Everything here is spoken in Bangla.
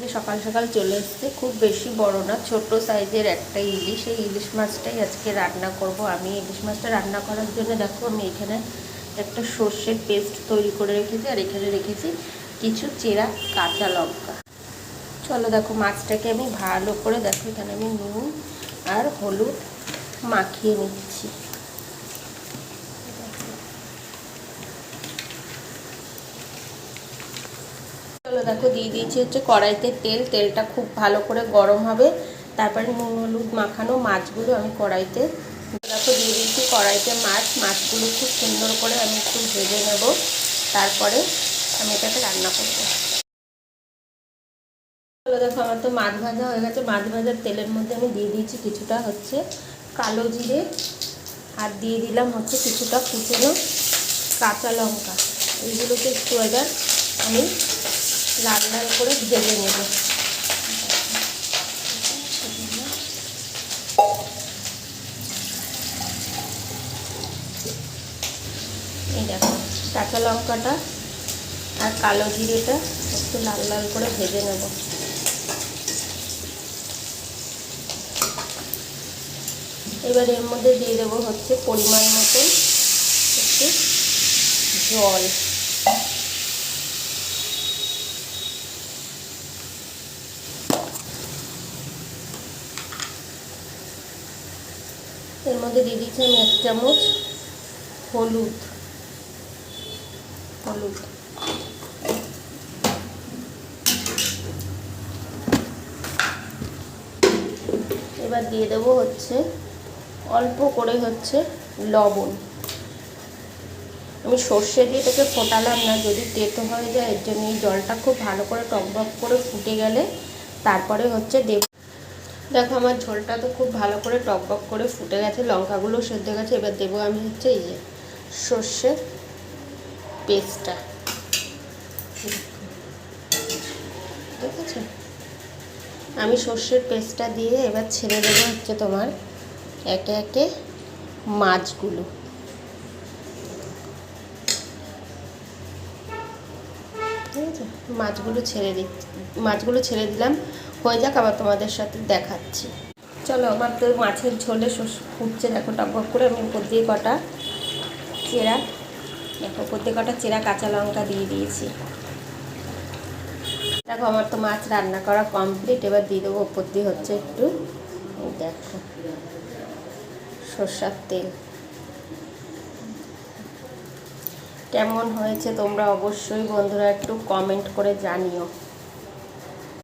যে সকাল সকাল চলে এসছে, খুব বেশি বড় না, ছোট সাইজের একটা ইলিশ। এই ইলিশ মাছটাই আজকে রান্না করব আমি। ইলিশ মাছটা রান্না করার জন্য দেখো আমি এখানে একটা সর্ষের পেস্ট তৈরি করে রেখেছি, আর এখানে রেখেছি কিছু চেরা কাঁচা লঙ্কা। চলো দেখো মাছটাকে আমি ভালো করে, দেখো এখানে আমি নুন আর হলুদ মাখিয়ে নিচ্ছি। চলো দেখো দিয়ে দিয়েছি হচ্ছে কড়াইতে তেল। তেলটা খুব ভালো করে গরম হবে, তারপরে নুন হলুদ মাখানো মাছগুলো আমি কড়াইতে দেখো দিয়ে দিয়েছি। কড়াইতে মাছগুলো খুব সুন্দর করে আমি একটু ভেজে নেব, তারপরে আমি এটাকে রান্না করব। চলো দেখো আমার তো মাছ ভাজা হয়ে গেছে। মাছ ভাজার তেলের মধ্যে আমি দিয়ে দিয়েছি কিছুটা হচ্ছে কালো জিরে, আর দিয়ে দিলাম হচ্ছে কিছুটা কুচনো কাঁচা লঙ্কা। এইগুলোকে একটু এবার আমি লাল লাল করে ভেজে নেব। এই দেখো কাঁচা লঙ্কাটা আর কালো জিরেটা একটু লাল লাল করে ভেজে নেব। এবার এর মধ্যে দিয়ে দেবো হচ্ছে পরিমাণ মতন একটু জল। এর মধ্যে দিয়ে দিচ্ছি আমি 1 চামচ হলুদ। এবার দিয়ে দেবো হচ্ছে অল্প করে হচ্ছে লবণ। আমি সর্ষে দিয়ে এটাকে ফোটালাম না, যদি তেতো হয়ে যায় এর জন্য। এই জলটা খুব ভালো করে টকবক করে ফুটে গেলে তারপরে হচ্ছে দেব। দেখো আমার ঝোলটা তো খুব ভালো করে টকবক করে ফুটে গেছে, লঙ্কাগুলো সেদ্ধ গেছে। এবার দেবো আমি হচ্ছে এই যে সর্ষের পেস্টটা, ঠিক আছে? আমি সর্ষের পেস্টটা দিয়ে এবার ছেড়ে দেবো হচ্ছে তোমার একে একে মাছগুলো। ঠিক আছে, মাছগুলো ছেড়ে দিলাম। হয়ে যাক, আবার তোমাদের সাথে দেখাচ্ছি। চলো আমার তো মাছের ঝোলে ফুটছে, দেখো টকবক করে। আমি উপর দিয়ে কটা চেরা কাঁচা লঙ্কা দিয়ে দিয়েছি। দেখো আমার তো মাছ রান্না করা কমপ্লিট। এবার দিয়ে দেবো উপর দিয়ে হচ্ছে একটু দেখো সরষের তেল। কেমন হয়েছে তোমরা অবশ্যই বন্ধুরা একটু কমেন্ট করে জানিও।